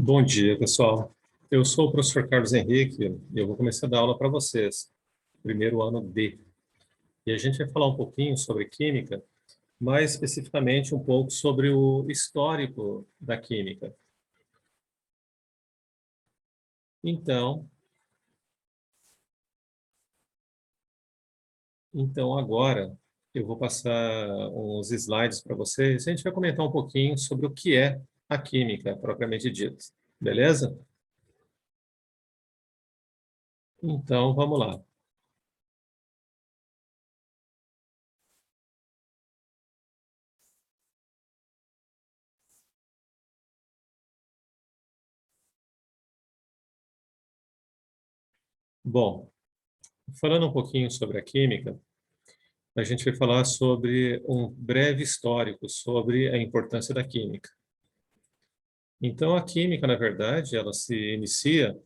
Bom dia, pessoal. Eu sou o professor Carlos Henrique e eu vou começar a dar aula para vocês, primeiro ano D. E a gente vai falar um pouquinho sobre química, mais especificamente um pouco sobre o histórico da química. Então, agora eu vou passar uns slides para vocês. A gente vai comentar um pouquinho sobre o que é a química, propriamente dita. Beleza? Então, vamos lá. Bom, falando um pouquinho sobre a química, a gente vai falar sobre um breve histórico sobre a importância da química. Então, a química, na verdade, ela se inicia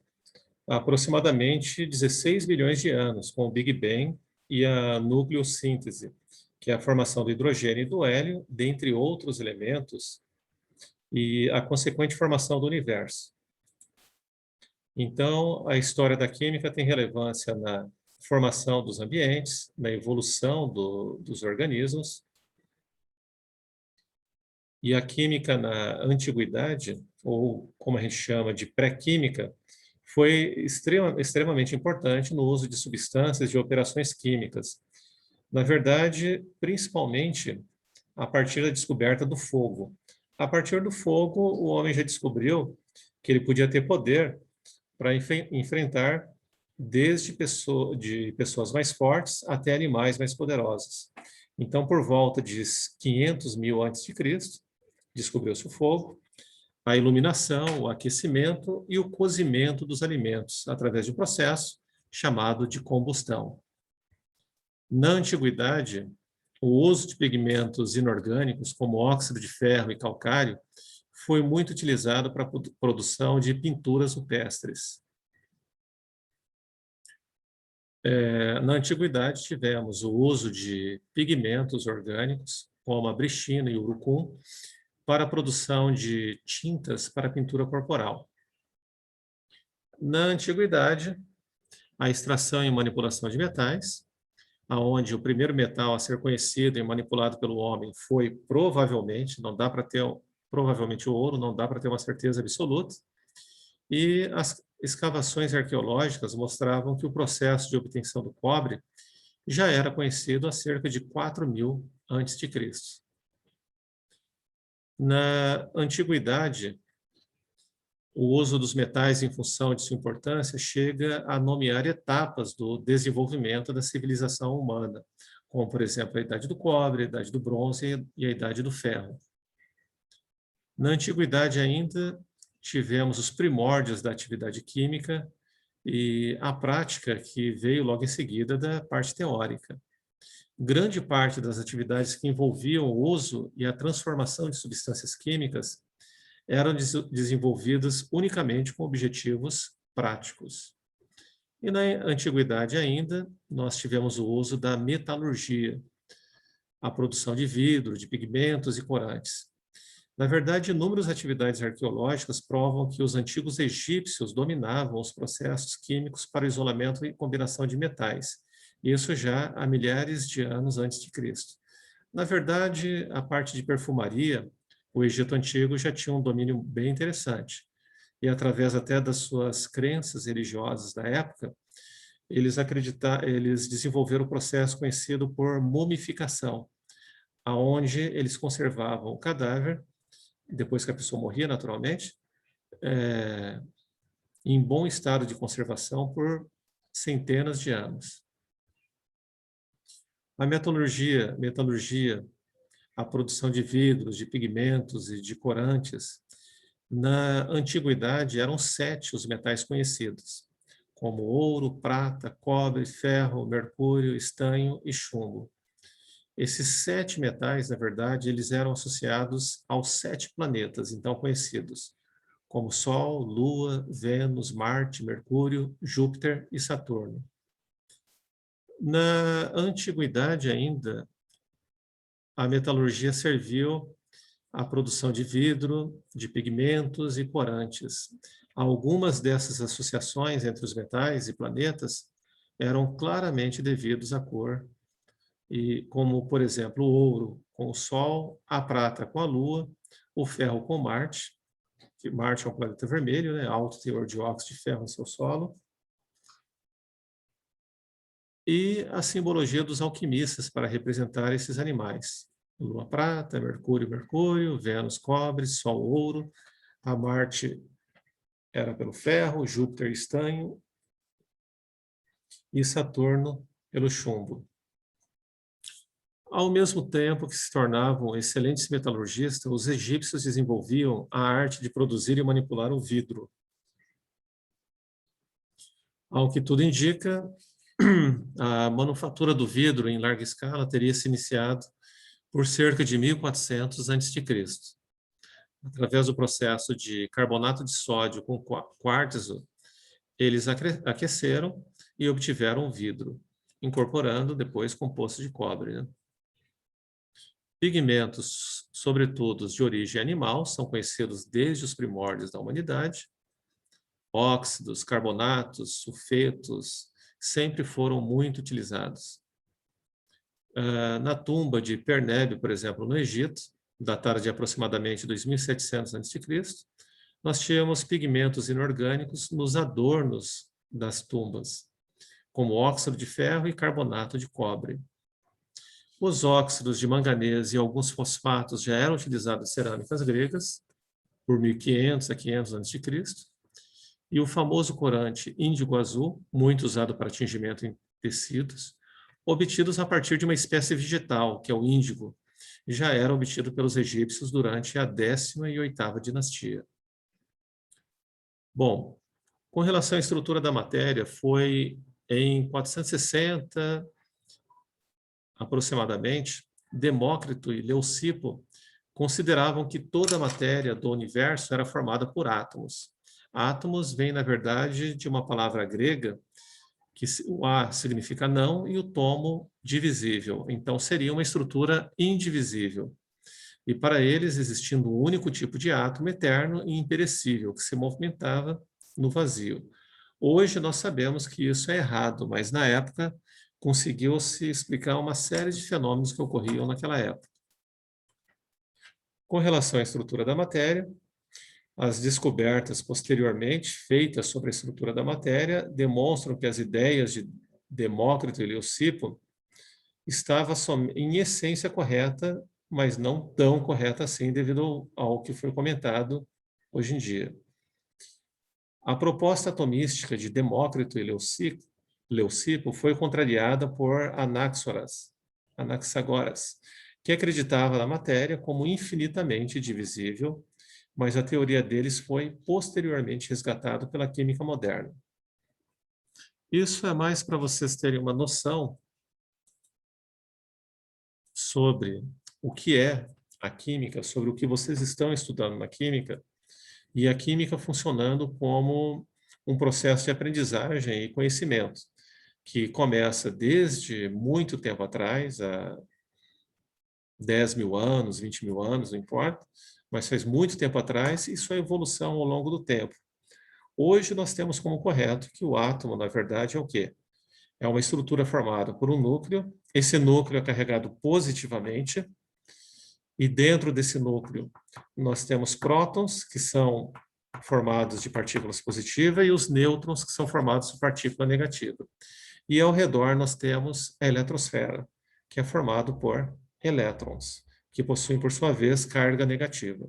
há aproximadamente 16 bilhões de anos, com o Big Bang e a nucleossíntese, que é a formação do hidrogênio e do hélio, dentre outros elementos, e a consequente formação do universo. Então, a história da química tem relevância na formação dos ambientes, na evolução dos organismos. E a química na antiguidade, ou como a gente chama de pré-química, foi extremamente importante no uso de substâncias de operações químicas. Na verdade, principalmente a partir da descoberta do fogo. A partir do fogo, o homem já descobriu que ele podia ter poder para enfrentar desde de pessoas mais fortes até animais mais poderosos. Então, por volta de 500 mil antes de Cristo, descobriu-se o fogo, a iluminação, o aquecimento e o cozimento dos alimentos, através de um processo chamado de combustão. Na antiguidade, o uso de pigmentos inorgânicos, como óxido de ferro e calcário, foi muito utilizado para a produção de pinturas rupestres. Na antiguidade, tivemos o uso de pigmentos orgânicos, como a brichina e o urucum, para a produção de tintas para pintura corporal. Na antiguidade, a extração e manipulação de metais, aonde o primeiro metal a ser conhecido e manipulado pelo homem foi provavelmente, não dá para ter provavelmente o ouro, não dá para ter uma certeza absoluta, e as escavações arqueológicas mostravam que o processo de obtenção do cobre já era conhecido há cerca de 4.000 a.C. Na antiguidade, o uso dos metais em função de sua importância chega a nomear etapas do desenvolvimento da civilização humana, como, por exemplo, a Idade do Cobre, a Idade do Bronze e a Idade do Ferro. Na Antiguidade ainda tivemos os primórdios da atividade química e a prática que veio logo em seguida da parte teórica. Grande parte das atividades que envolviam o uso e a transformação de substâncias químicas eram desenvolvidas unicamente com objetivos práticos. E na antiguidade ainda, nós tivemos o uso da metalurgia, a produção de vidro, de pigmentos e corantes. Na verdade, inúmeras atividades arqueológicas provam que os antigos egípcios dominavam os processos químicos para o isolamento e combinação de metais, isso já há milhares de anos antes de Cristo. Na verdade, a parte de perfumaria, o Egito Antigo já tinha um domínio bem interessante. E através até das suas crenças religiosas da época, eles desenvolveram o processo conhecido por mumificação, aonde eles conservavam o cadáver, depois que a pessoa morria naturalmente, é, em bom estado de conservação por centenas de anos. A metalurgia, a produção de vidros, de pigmentos e de corantes, na antiguidade eram 7 os metais conhecidos, como ouro, prata, cobre, ferro, mercúrio, estanho e chumbo. Esses 7 metais, na verdade, eles eram associados aos 7 planetas, então conhecidos, como Sol, Lua, Vênus, Marte, Mercúrio, Júpiter e Saturno. Na antiguidade ainda, a metalurgia serviu a produção de vidro, de pigmentos e corantes. Algumas dessas associações entre os metais e planetas eram claramente devidos à cor, e como, por exemplo, o ouro com o Sol, a prata com a Lua, o ferro com Marte, que Marte é um planeta vermelho, né? Alto teor de óxido de ferro em seu solo, e a simbologia dos alquimistas para representar esses animais. Lua prata, Mercúrio, Mercúrio, Vênus, cobre, Sol, ouro, a Marte era pelo ferro, Júpiter, estanho, e Saturno pelo chumbo. Ao mesmo tempo que se tornavam excelentes metalurgistas, os egípcios desenvolviam a arte de produzir e manipular o vidro. Ao que tudo indica, a manufatura do vidro em larga escala teria se iniciado por cerca de 1400 a.C. Através do processo de carbonato de sódio com quartzo, eles aqueceram e obtiveram vidro, incorporando depois composto de cobre, né? Pigmentos, sobretudo de origem animal, são conhecidos desde os primórdios da humanidade. Óxidos, carbonatos, sulfetos, sempre foram muito utilizados. Na tumba de Pernebe, por exemplo, no Egito, datada de aproximadamente 2700 a.C., nós tínhamos pigmentos inorgânicos nos adornos das tumbas, como óxido de ferro e carbonato de cobre. Os óxidos de manganês e alguns fosfatos já eram utilizados em cerâmicas gregas, por 1500 a 500 a.C., e o famoso corante índigo azul, muito usado para tingimento em tecidos, obtidos a partir de uma espécie vegetal, que é o índigo, já era obtido pelos egípcios durante a 10ª e 8ª dinastia. Bom, com relação à estrutura da matéria, foi em 460, aproximadamente, Demócrito e Leucipo consideravam que toda a matéria do universo era formada por átomos. Átomos vem, na verdade, de uma palavra grega, que o A significa não e o tomo divisível. Então, seria uma estrutura indivisível. E para eles, existindo um único tipo de átomo eterno e imperecível, que se movimentava no vazio. Hoje, nós sabemos que isso é errado, mas na época conseguiu-se explicar uma série de fenômenos que ocorriam naquela época. Com relação à estrutura da matéria, as descobertas posteriormente feitas sobre a estrutura da matéria demonstram que as ideias de Demócrito e Leucipo estavam em essência correta, mas não tão correta assim devido ao que foi comentado hoje em dia. A proposta atomística de Demócrito e Leucipo foi contrariada por Anaxagoras, que acreditava na matéria como infinitamente divisível, mas a teoria deles foi posteriormente resgatada pela química moderna. Isso é mais para vocês terem uma noção sobre o que é a química, sobre o que vocês estão estudando na química, e a química funcionando como um processo de aprendizagem e conhecimento, que começa desde muito tempo atrás, há 10 mil anos, 20 mil anos, não importa, mas faz muito tempo atrás, e sua evolução ao longo do tempo. Hoje nós temos como correto que o átomo, na verdade, é o quê? É uma estrutura formada por um núcleo, esse núcleo é carregado positivamente, e dentro desse núcleo nós temos prótons, que são formados de partículas positivas, e os nêutrons, que são formados de partícula negativa. E ao redor nós temos a eletrosfera, que é formado por elétrons, que possuem, por sua vez, carga negativa.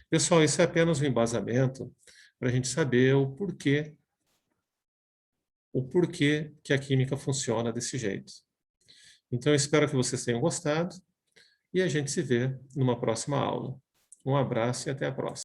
Pessoal, isso é apenas um embasamento para a gente saber o porquê que a química funciona desse jeito. Então, eu espero que vocês tenham gostado e a gente se vê numa próxima aula. Um abraço e até a próxima.